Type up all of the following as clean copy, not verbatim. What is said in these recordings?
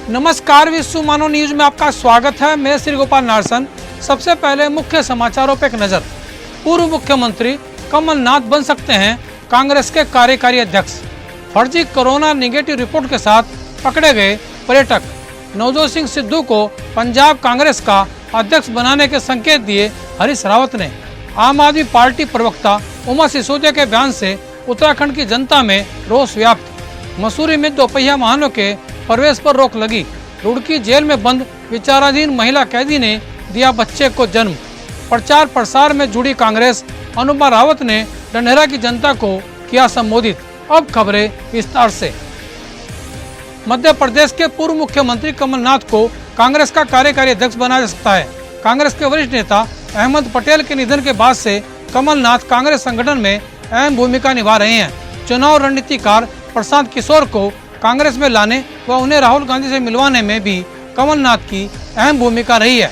नमस्कार, विश्व मानव न्यूज में आपका स्वागत है। मैं श्री गोपाल नारसन। सबसे पहले मुख्य समाचारों पर एक नजर। पूर्व मुख्यमंत्री कमलनाथ बन सकते हैं कांग्रेस के कार्यकारी अध्यक्ष। फर्जी कोरोना निगेटिव रिपोर्ट के साथ पकड़े गए पर्यटक। नवजोत सिंह सिद्धू को पंजाब कांग्रेस का अध्यक्ष बनाने के संकेत दिए हरीश रावत ने। आम आदमी पार्टी प्रवक्ता उमा सिसोदिया के बयान से उत्तराखंड की जनता में रोष व्याप्त। मसूरी में दोपहिया वाहनों के प्रवेश पर रोक लगी। रुड़की जेल में बंद विचाराधीन महिला कैदी ने दिया बच्चे को जन्म। प्रचार प्रसार में जुड़ी कांग्रेस। अनुमा रावत ने ढंढेरा की जनता को किया संबोधित। अब खबरें विस्तार से। मध्य प्रदेश के पूर्व मुख्यमंत्री कमलनाथ को कांग्रेस का कार्यकारी अध्यक्ष बनाया जा सकता है। कांग्रेस के वरिष्ठ नेता अहमद पटेल के निधन के बाद से कमलनाथ कांग्रेस संगठन में अहम भूमिका निभा रहे हैं। चुनाव रणनीतिकार प्रशांत किशोर को कांग्रेस में लाने व उन्हें राहुल गांधी से मिलवाने में भी कमलनाथ की अहम भूमिका रही है।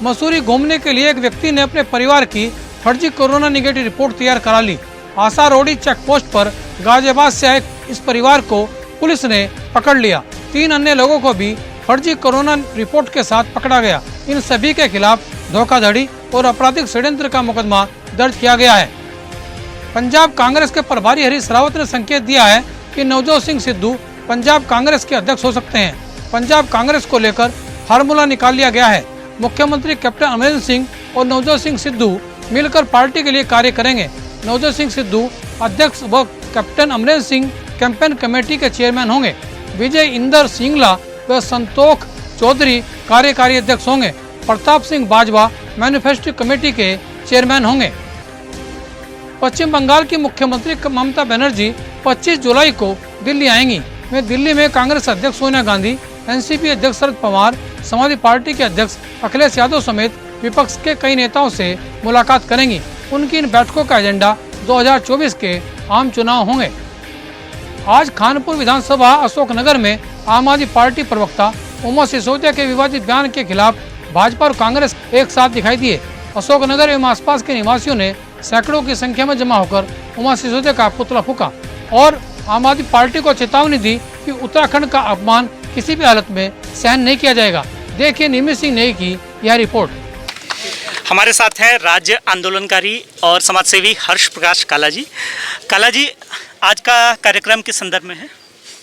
मसूरी घूमने के लिए एक व्यक्ति ने अपने परिवार की फर्जी कोरोना निगेटिव रिपोर्ट तैयार करा ली। आशा रोडी चेक पोस्ट पर गाजियाबाद से आए इस परिवार को पुलिस ने पकड़ लिया। 3 अन्य लोगों को भी फर्जी कोरोना रिपोर्ट के साथ पकड़ा गया। इन सभी के खिलाफ धोखाधड़ी और आपराधिक षड्यंत्र का मुकदमा दर्ज किया गया है। पंजाब कांग्रेस के प्रभारी हरीश रावत ने संकेत दिया है कि नवजोत सिंह सिद्धू पंजाब कांग्रेस के अध्यक्ष हो सकते हैं। पंजाब कांग्रेस को लेकर फार्मूला निकाल लिया गया है। मुख्यमंत्री कैप्टन अमरिंदर सिंह और नवजोत सिंह सिद्धू मिलकर पार्टी के लिए कार्य करेंगे। नवजोत सिंह सिद्धू अध्यक्ष व captain Amarinder Singh campaign committee के चेयरमैन होंगे। विजय इंदर सिंगला व संतोख चौधरी कार्यकारी अध्यक्ष होंगे। प्रताप सिंह बाजवा मैनिफेस्टो कमेटी के चेयरमैन होंगे। पश्चिम बंगाल की मुख्यमंत्री ममता बनर्जी 25 जुलाई को दिल्ली आएंगी। वे दिल्ली में कांग्रेस अध्यक्ष सोनिया गांधी, एनसीपी अध्यक्ष शरद पवार, समाजवादी पार्टी के अध्यक्ष अखिलेश यादव समेत विपक्ष के कई नेताओं से मुलाकात करेंगी। उनकी इन बैठकों का एजेंडा 2024 के आम चुनाव होंगे। आज खानपुर विधानसभा अशोकनगर में आम आदमी पार्टी प्रवक्ता उमा सिसोदिया के विवादित बयान के खिलाफ भाजपा और कांग्रेस एक साथ दिखाई दिए। अशोकनगर एवं आसपास के निवासियों ने सैकड़ों की संख्या में जमा होकर उमा सिसोदिया का पुतला फूका और आम आदमी पार्टी को चेतावनी दी कि उत्तराखंड का अपमान किसी भी हालत में सहन नहीं किया जाएगा। देखिए निमित सिंह नेगी की यह रिपोर्ट। हमारे साथ हैं राज्य आंदोलनकारी और समाजसेवी हर्ष प्रकाश काला जी। काला जी, आज का कार्यक्रम किस संदर्भ में है?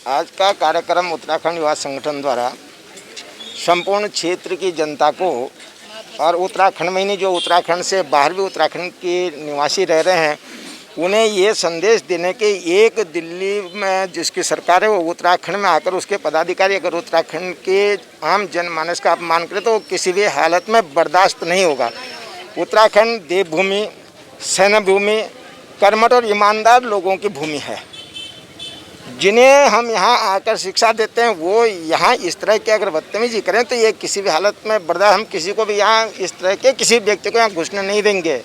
आज का कार्यक्रम उत्तराखंड युवा संगठन द्वारा संपूर्ण क्षेत्र की जनता को और उत्तराखंड में नहीं, जो उत्तराखंड से बाहर भी उत्तराखंड के निवासी रह रहे हैं, उन्हें ये संदेश देने के एक दिल्ली में जिसकी सरकार है वो उत्तराखंड में आकर उसके पदाधिकारी अगर उत्तराखंड के आम जनमानस का अपमान करे तो किसी भी हालत में बर्दाश्त नहीं होगा। उत्तराखंड देवभूमि, सैन्य भूमि, कर्मठ और ईमानदार लोगों की भूमि है। जिन्हें हम यहाँ आकर शिक्षा देते हैं वो यहाँ इस तरह की अगर बदतमीजी करें तो ये किसी भी हालत में बर्दाश्त, हम किसी को भी यहाँ इस तरह के किसी व्यक्ति को यहाँ घुसने नहीं देंगे।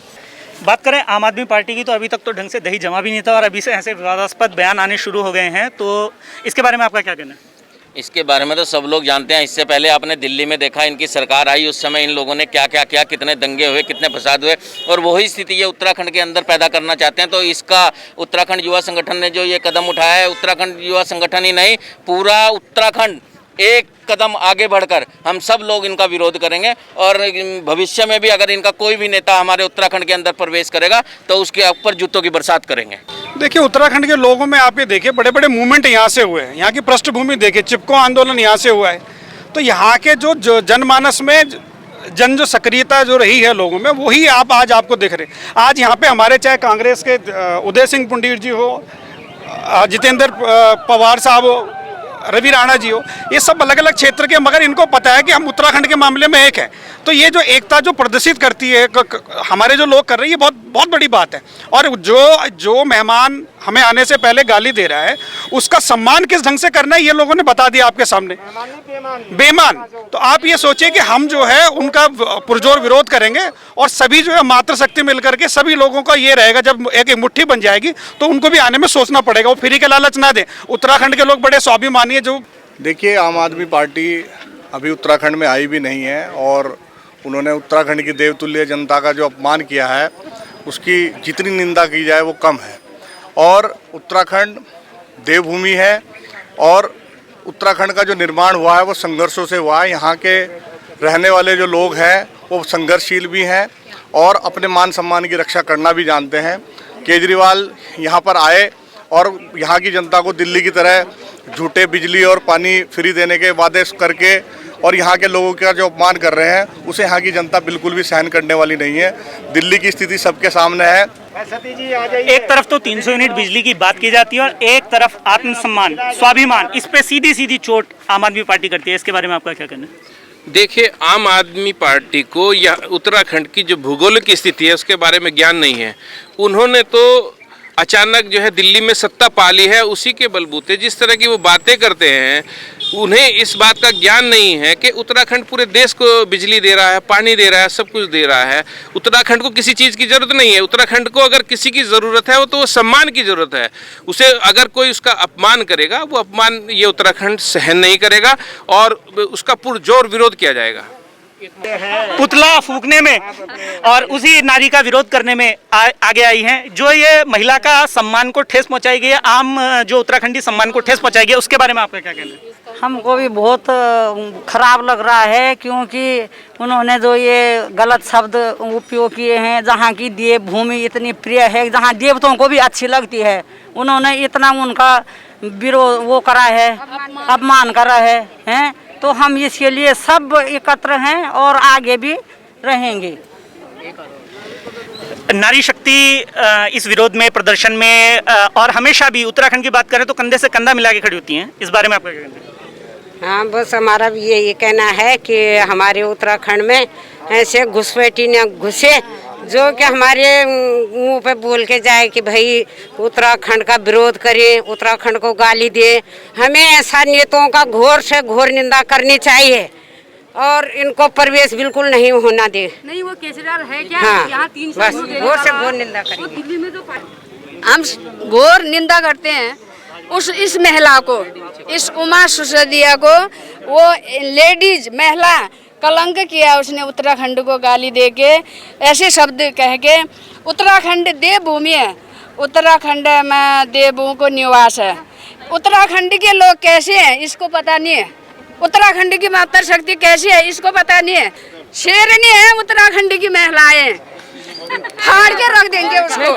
बात करें आम आदमी पार्टी की, तो अभी तक तो ढंग से दही जमा भी नहीं था और अभी से ऐसे विवादास्पद बयान आने शुरू हो गए हैं, तो इसके बारे में आपका क्या कहना है? इसके बारे में तो सब लोग जानते हैं। इससे पहले आपने दिल्ली में देखा इनकी सरकार आई, उस समय इन लोगों ने क्या क्या किया, कितने दंगे हुए, कितने फसाद हुए, और वही स्थिति ये उत्तराखंड के अंदर पैदा करना चाहते हैं। तो इसका उत्तराखंड युवा संगठन ने जो ये कदम उठाया है, उत्तराखंड युवा संगठन ही नहीं पूरा उत्तराखंड एक कदम आगे बढ़कर हम सब लोग इनका विरोध करेंगे और भविष्य में भी अगर इनका कोई भी नेता हमारे उत्तराखंड के अंदर प्रवेश करेगा तो उसके ऊपर जूतों की बरसात करेंगे। देखिए, उत्तराखंड के लोगों में आप ये देखिए बड़े बड़े मूवमेंट यहाँ से हुए हैं। यहाँ की पृष्ठभूमि देखिए, चिपको आंदोलन यहाँ से हुआ है। तो यहाँ के जो जनमानस में जो सक्रियता जो रही है लोगों में, वही आप आज आपको दिख रहे। आज यहाँ पे हमारे चाहे कांग्रेस के उदय सिंह पुंडीर जी हो, जितेंद्र पवार साहब हो, रवि राणा जी हो, ये सब अलग अलग क्षेत्र के, मगर इनको पता है कि हम उत्तराखंड के मामले में एक है। तो ये जो एकता जो प्रदर्शित करती है हमारे जो लोग कर रहे हैं, ये बहुत बड़ी बात है। और जो मेहमान हमें आने से पहले गाली दे रहा है उसका सम्मान किस ढंग से करना है ये लोगों ने बता दिया आपके सामने। बेईमान। तो आप ये सोचिए कि हम जो है उनका पुरजोर विरोध करेंगे और सभी जो है मातृशक्ति मिलकर के सभी लोगों का ये रहेगा, जब एक मुट्ठी बन जाएगी तो उनको भी आने में सोचना पड़ेगा, वो फ्री के लालच ना दें। उत्तराखंड के लोग बड़े स्वाभिमानी है। जो देखिए, आम आदमी पार्टी अभी उत्तराखंड में आई भी नहीं है और उन्होंने उत्तराखंड की देवतुल्य जनता का जो अपमान किया है उसकी जितनी निंदा की जाए वो कम है। और उत्तराखंड देवभूमि है और उत्तराखंड का जो निर्माण हुआ है वो संघर्षों से हुआ है। यहाँ के रहने वाले जो लोग हैं वो संघर्षशील भी हैं और अपने मान सम्मान की रक्षा करना भी जानते हैं। केजरीवाल यहाँ पर आए और यहाँ की जनता को दिल्ली की तरह झूठे बिजली और पानी फ्री देने के वादे करके और यहाँ के लोगों का जो अपमान कर रहे हैं उसे यहाँ की जनता बिल्कुल भी सहन करने वाली नहीं है। दिल्ली की स्थिति सबके सामने है। एक तरफ तो 300 यूनिट बिजली की बात की जाती है और एक तरफ आत्मसम्मान, स्वाभिमान, इस पे सीधी सीधी चोट आम आदमी पार्टी करती है। इसके बारे में आपका क्या कहना है? देखिए, आम आदमी पार्टी को या उत्तराखंड की जो भूगोलिक स्थिति है उसके बारे में ज्ञान नहीं है। उन्होंने तो अचानक जो है दिल्ली में सत्ता पा ली है, उसी के बलबूते जिस तरह की वो बातें करते हैं, उन्हें इस बात का ज्ञान नहीं है कि उत्तराखंड पूरे देश को बिजली दे रहा है, पानी दे रहा है, सब कुछ दे रहा है। उत्तराखंड को किसी चीज़ की ज़रूरत नहीं है। उत्तराखंड को अगर किसी की ज़रूरत है वो तो वो सम्मान की ज़रूरत है। उसे अगर कोई उसका अपमान करेगा, वो अपमान ये उत्तराखंड सहन नहीं करेगा और उसका पुरजोर विरोध किया जाएगा। पुतला फूकने में और उसी नारी का विरोध करने में आगे आई हैं जो ये महिला का सम्मान को ठेस पहुंचाई गई है, आम जो उत्तराखंडी सम्मान को ठेस पहुंचाई गई है, उसके बारे में आपका क्या कहना है? हमको भी बहुत खराब लग रहा है क्योंकि उन्होंने जो ये गलत शब्द उपयोग किए हैं, जहाँ की देव भूमि इतनी प्रिय है, जहाँ देवताओं को भी अच्छी लगती है, उन्होंने इतना उनका विरोध वो करा है, अपमान करा है। तो हम इसके लिए सब एकत्र हैं और आगे भी रहेंगे। नारी शक्ति इस विरोध में, प्रदर्शन में और हमेशा भी उत्तराखंड की बात करें तो कंधे से कंधा मिला के खड़ी होती हैं। इस बारे में आपका क्या कहना है? हाँ, बस हमारा भी यही कहना है कि हमारे उत्तराखंड में ऐसे घुसपैठी न घुसे जो कि हमारे मुंह पे बोल के जाए कि भाई उत्तराखंड का विरोध करें, उत्तराखंड को गाली दे। हमें ऐसा नेताओं का घोर से घोर निंदा करनी चाहिए और इनको प्रवेश बिल्कुल नहीं होना दे। नहीं, वो केजरीवाल है क्या? हाँ, यहाँ 3 बस घोर से घोर निंदा करेंगे। दिल्ली में तो हम घोर निंदा करते हैं इस महिला को, इस उमा सिसोदिया को। वो लेडीज महिला कलंक किया उसने उत्तराखंड को गाली दे के, ऐसे शब्द कह के। उत्तराखंड देवभूमि है, उत्तराखंड में देवों को निवास है। उत्तराखंड के लोग कैसे हैं इसको पता नहीं है। उत्तराखंड की मातृ शक्ति कैसी है इसको पता नहीं है। शेरनी है उत्तराखंड की महिलाएं, फाड़ के रख देंगे उसको।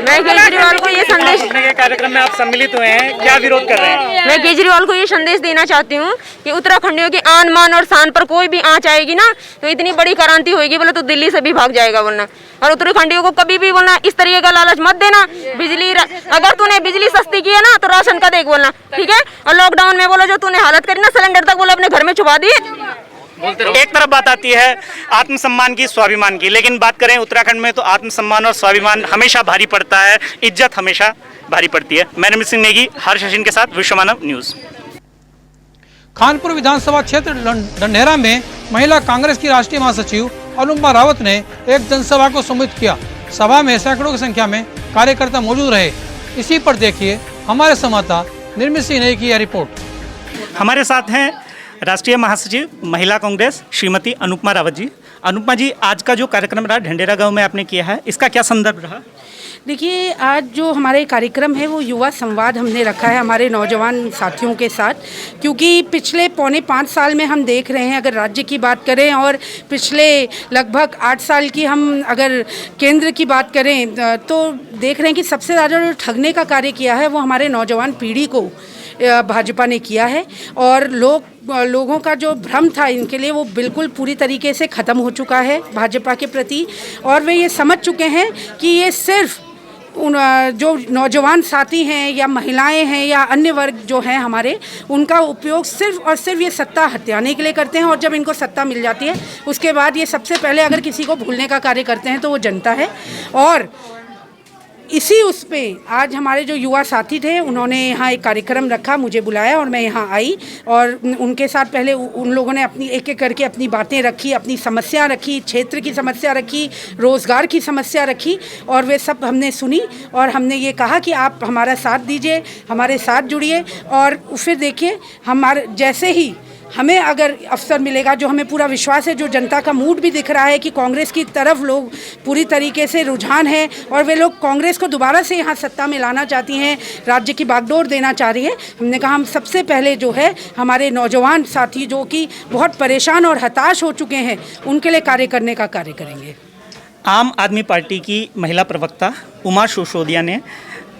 मैं केजरीवाल को ये संदेश के कार्यक्रम में आप सम्मिलित हुए हैं, क्या विरोध कर रहे हैं? मैं केजरीवाल को ये संदेश देना चाहती हूँ कि उत्तराखंडियों की आन मान और शान पर कोई भी आँच आएगी ना तो इतनी बड़ी क्रांति होगी, बोला तो दिल्ली से भी भाग जाएगा बोलना। और उत्तराखंडियों को कभी भी बोलना इस तरीके का लालच मत देना। बिजली अगर तूने बिजली सस्ती की है ना तो राशन का देख बोलना, ठीक है? और लॉकडाउन में बोला जो तूने हालत करी ना, सिलेंडर तक बोला अपने घर में छुपा दिए। एक तरफ बात आती है आत्मसम्मान की, स्वाभिमान की, लेकिन बात करें उत्तराखंड में तो आत्मसम्मान और स्वाभिमान हमेशा भारी पड़ता है, इज्जत हमेशा भारी पड़ती है। मैं नमित सिंह नेगी, हर्ष अश्विन के साथ विश्वमानव न्यूज। कानपुर विधानसभा क्षेत्र ढंढेरा में महिला कांग्रेस की राष्ट्रीय महासचिव अनुपमा रावत ने एक जनसभा को संबोधित किया। सभा में सैकड़ों की संख्या में कार्यकर्ता मौजूद रहे। इसी पर देखिए हमारे संवाददाता निर्मित सिंह नेगी की यह रिपोर्ट। हमारे साथ हैं राष्ट्रीय महासचिव महिला कांग्रेस श्रीमती अनुपमा रावत जी। अनुपमा जी, आज का जो कार्यक्रम रहा ढंढेरा गांव में आपने किया है, इसका क्या संदर्भ रहा? देखिए, आज जो हमारे कार्यक्रम है वो युवा संवाद हमने रखा है हमारे नौजवान साथियों के साथ, क्योंकि पिछले 4.5 साल में हम देख रहे हैं, अगर राज्य की बात करें और पिछले लगभग 8 साल की हम अगर केंद्र की बात करें तो देख रहे हैं कि सबसे ज़्यादा जो ठगने का कार्य किया है वो हमारे नौजवान पीढ़ी को भाजपा ने किया है। और लोगों का जो भ्रम था इनके लिए वो बिल्कुल पूरी तरीके से ख़त्म हो चुका है भाजपा के प्रति, और वे ये समझ चुके हैं कि ये सिर्फ जो नौजवान साथी हैं या महिलाएं हैं या अन्य वर्ग जो हैं हमारे, उनका उपयोग सिर्फ और सिर्फ ये सत्ता हथियाने के लिए करते हैं। और जब इनको सत्ता मिल जाती है उसके बाद ये सबसे पहले अगर किसी को भूलने का कार्य करते हैं तो वो जनता है। और इसी उस पे आज हमारे जो युवा साथी थे उन्होंने यहाँ एक कार्यक्रम रखा, मुझे बुलाया और मैं यहाँ आई और उनके साथ पहले उन लोगों ने अपनी एक एक करके अपनी बातें रखी, अपनी समस्या रखी, क्षेत्र की समस्या रखी, रोज़गार की समस्या रखी, और वे सब हमने सुनी। और हमने ये कहा कि आप हमारा साथ दीजिए, हमारे साथ जुड़िए। और फिर देखिए, हमारे जैसे ही हमें अगर अवसर मिलेगा, जो हमें पूरा विश्वास है, जो जनता का मूड भी दिख रहा है कि कांग्रेस की तरफ लोग पूरी तरीके से रुझान है और वे लोग कांग्रेस को दोबारा से यहाँ सत्ता में लाना चाहती हैं, राज्य की बागडोर देना चाह रही है। हमने कहा हम सबसे पहले जो है हमारे नौजवान साथी जो कि बहुत परेशान और हताश हो चुके हैं, उनके लिए कार्य करने का कार्य करेंगे। आम आदमी पार्टी की महिला प्रवक्ता उमा सिसोदिया ने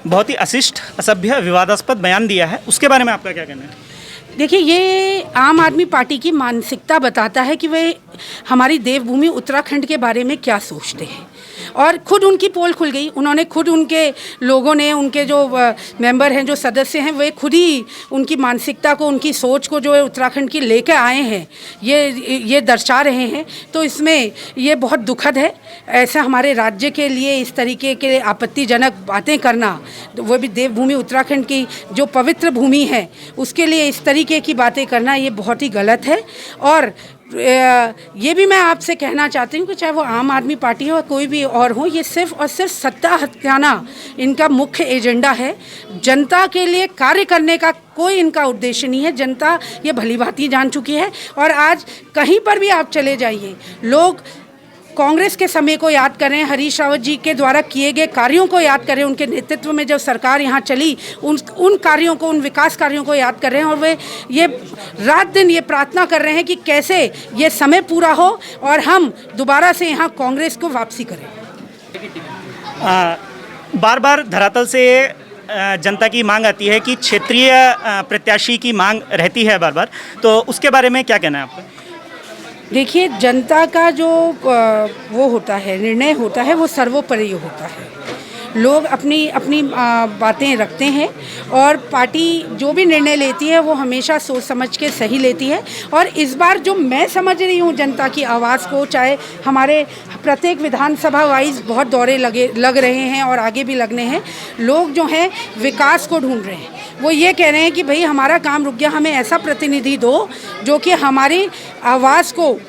बहुत ही अशिष्ट, असभ्य, विवादास्पद बयान दिया है, उसके बारे में आपका क्या कहना है? देखिए, ये आम आदमी पार्टी की मानसिकता बताता है कि वे हमारी देवभूमि उत्तराखंड के बारे में क्या सोचते हैं। और खुद उनकी पोल खुल गई, उन्होंने खुद, उनके लोगों ने, उनके जो मेंबर हैं, जो सदस्य हैं, वे खुद ही उनकी मानसिकता को, उनकी सोच को जो है उत्तराखंड की लेकर आए हैं, ये दर्शा रहे हैं। तो इसमें ये बहुत दुखद है। ऐसा हमारे राज्य के लिए इस तरीके के आपत्तिजनक बातें करना, वो भी देवभूमि उत्तराखंड की जो पवित्र भूमि है, उसके लिए इस तरीके की बातें करना ये बहुत ही गलत है। और ये भी मैं आपसे कहना चाहती हूँ कि चाहे वो आम आदमी पार्टी हो या कोई भी और हो, ये सिर्फ और सिर्फ सत्ता हथियाना इनका मुख्य एजेंडा है। जनता के लिए कार्य करने का कोई इनका उद्देश्य नहीं है। जनता ये भली भांति जान चुकी है। और आज कहीं पर भी आप चले जाइए, लोग कांग्रेस के समय को याद करें, हरीश रावत जी के द्वारा किए गए कार्यों को याद करें, उनके नेतृत्व में जब सरकार यहाँ चली, उन कार्यों को, उन विकास कार्यों को याद कर रहे हैं। और वे ये रात दिन ये प्रार्थना कर रहे हैं कि कैसे ये समय पूरा हो और हम दोबारा से यहाँ कांग्रेस को वापसी करें। बार बार धरातल से जनता की मांग आती है कि क्षेत्रीय प्रत्याशी की मांग रहती है बार बार, तो उसके बारे में क्या कहना है आपका? देखिए, जनता का जो वो होता है, निर्णय होता है, वो सर्वोपरि होता है। लोग अपनी अपनी बातें रखते हैं और पार्टी जो भी निर्णय लेती है वो हमेशा सोच समझ के सही लेती है। और इस बार जो मैं समझ रही हूँ जनता की आवाज़ को, चाहे हमारे प्रत्येक विधानसभा वाइज बहुत दौरे लग रहे हैं और आगे भी लगने हैं, लोग जो हैं विकास को ढूंढ रहे हैं। वो ये कह रहे हैं कि भाई हमारा काम रुक गया, हमें ऐसा प्रतिनिधि दो जो कि हमारी आवाज़ को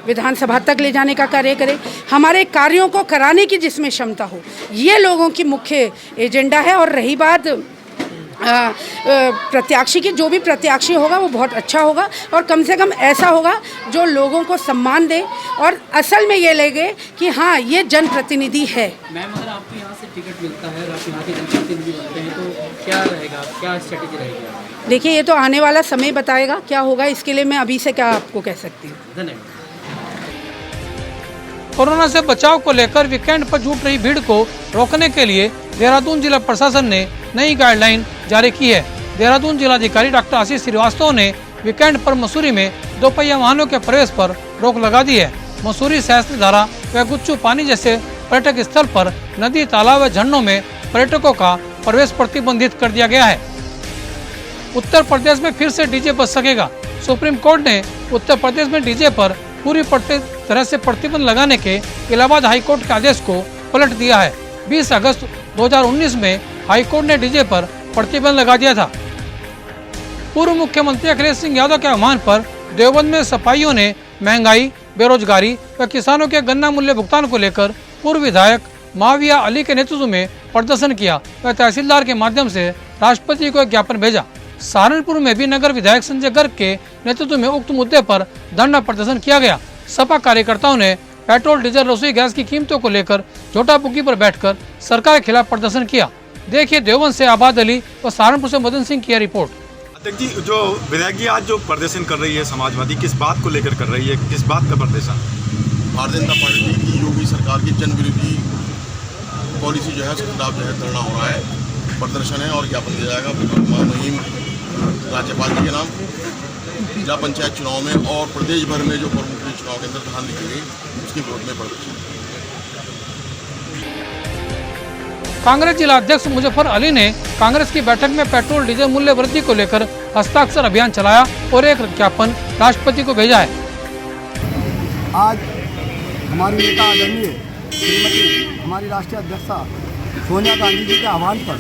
विधानसभा तक ले जाने का कार्य करे, हमारे कार्यों को कराने की जिसमें क्षमता हो। ये लोगों की मुख्य एजेंडा है। और रही बात प्रत्याशी की, जो भी प्रत्याशी होगा वो बहुत अच्छा होगा और कम से कम ऐसा होगा जो लोगों को सम्मान दे और असल में ये लगे कि हाँ, ये जनप्रतिनिधि है। मैम, अगर आपको यहाँ से टिकट मिलता है और आप यहाँ के जनप्रतिनिधि बनते हैं तो क्या रहेगा, क्या स्ट्रेटेजी रहेगी? देखिए, ये तो आने वाला समय बताएगा क्या होगा। इसके लिए मैं अभी से क्या आपको कह सकती हूँ। धन्यवाद। कोरोना से बचाव को लेकर वीकेंड पर जुट रही भीड़ को रोकने के लिए देहरादून जिला प्रशासन ने नई गाइडलाइन जारी की है। देहरादून जिलाधिकारी डॉक्टर आशीष श्रीवास्तव ने वीकेंड पर मसूरी में दोपहिया वाहनों के प्रवेश पर रोक लगा दी है। मसूरी, सहस्त्रधारा व गुच्चू पानी जैसे पर्यटक स्थल पर नदी, तालाब व झरनों में पर्यटकों का प्रवेश प्रतिबंधित कर दिया गया है। उत्तर प्रदेश में फिर से डीजे बज सकेगा। सुप्रीम कोर्ट ने उत्तर प्रदेश में डीजे पर पूरी तरह से प्रतिबंध लगाने के इलाहाबाद हाईकोर्ट के आदेश को पलट दिया है। 20 अगस्त 2019 में हाईकोर्ट ने डीजे पर प्रतिबंध लगा दिया था। पूर्व मुख्यमंत्री अखिलेश सिंह यादव के आह्वान पर देवबंद में सफाइयों ने महंगाई, बेरोजगारी व किसानों के गन्ना मूल्य भुगतान को लेकर पूर्व विधायक माविया अली के नेतृत्व में प्रदर्शन किया व तहसीलदार के माध्यम से राष्ट्रपति को एक ज्ञापन भेजा। सहारनपुर में भी नगर विधायक संजय गर्ग के नेतृत्व में उक्त मुद्दे पर धरना प्रदर्शन किया गया। सपा कार्यकर्ताओं ने पेट्रोल, डीजल, रसोई गैस की कीमतों को लेकर झोटापुकी पर बैठकर सरकार के खिलाफ प्रदर्शन किया। देखिए देवबंद से आबाद अली व सहारनपुर से मदन सिंह की रिपोर्ट। अध्यक्ष जी, जो विधायक जी आज जो प्रदर्शन कर रही है समाजवादी, किस बात को लेकर कर रही है, किस बात का प्रदर्शन? भारतीय जनता पार्टी की योगी सरकार की जन विरोधी पॉलिसी जो है उसके खिलाफ जो है धरना हो रहा है, प्रदर्शन है और ज्ञापन दिया जाएगा मुहिम राज्यपाल जी के नाम जिला पंचायत चुनाव में और प्रदेश भर में जो प्रमुख चुनाव के अंदर धान लिखी गई उसके विरोध में प्रदर्शन। कांग्रेस जिला अध्यक्ष मुजफ्फर अली ने कांग्रेस की बैठक में पेट्रोल डीजल मूल्य वृद्धि को लेकर हस्ताक्षर अभियान चलाया और एक ज्ञापन राष्ट्रपति को भेजा है। आज हमारी नेता आदरणीय श्रीमती हमारी राष्ट्रीय अध्यक्षा सोनिया गांधी जी के आह्वान पर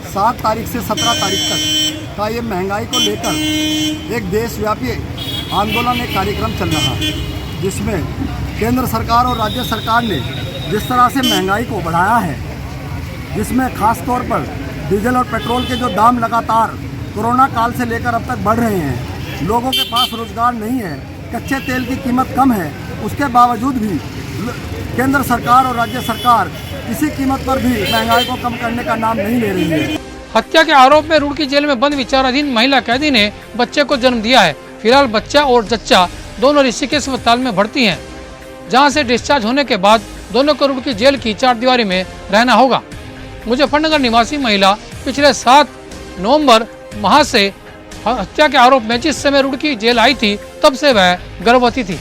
7 तारीख से 17 तारीख तक का ये महंगाई को लेकर एक देशव्यापी आंदोलन, एक कार्यक्रम चल रहा है, जिसमें केंद्र सरकार और राज्य सरकार ने जिस तरह से महंगाई को बढ़ाया है, जिसमें खास तौर पर डीजल और पेट्रोल के जो दाम लगातार कोरोना काल से लेकर अब तक बढ़ रहे हैं, लोगों के पास रोजगार नहीं है, कच्चे तेल की कीमत कम है, उसके बावजूद भी केंद्र सरकार और राज्य सरकार किसी कीमत पर भी महंगाई को कम करने का नाम नहीं ले रही है। हत्या के आरोप में रुड़की जेल में बंद विचाराधीन महिला कैदी ने बच्चे को जन्म दिया है। फिलहाल बच्चा और जच्चा दोनों ऋषिकेश अस्पताल में भर्ती हैं, जहां से डिस्चार्ज होने के बाद दोनों को रुड़की जेल की चारदीवारी में रहना होगा। मुजफ्फरनगर निवासी महिला पिछले 7 नवंबर माह से हत्या के आरोप में जिस समय रुड़की जेल आई थी तब से वह गर्भवती थी।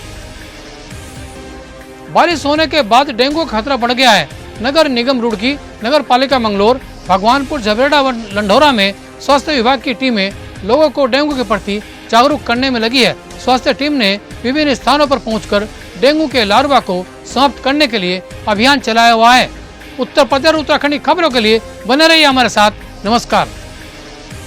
बारिश होने के बाद डेंगू का खतरा बढ़ गया है। नगर निगम रुड़की, नगर पालिका मंगलौर, भगवानपुर, झबरेड़ा व लंढौरा में स्वास्थ्य विभाग की टीमें लोगों को डेंगू के प्रति जागरूक करने में लगी है। स्वास्थ्य टीम ने विभिन्न स्थानों पर पहुंचकर डेंगू के लार्वा को समाप्त करने के लिए अभियान चलाया हुआ है। उत्तर प्रदेश और उत्तराखंड की खबरों के लिए बने रहिए हमारे साथ। नमस्कार।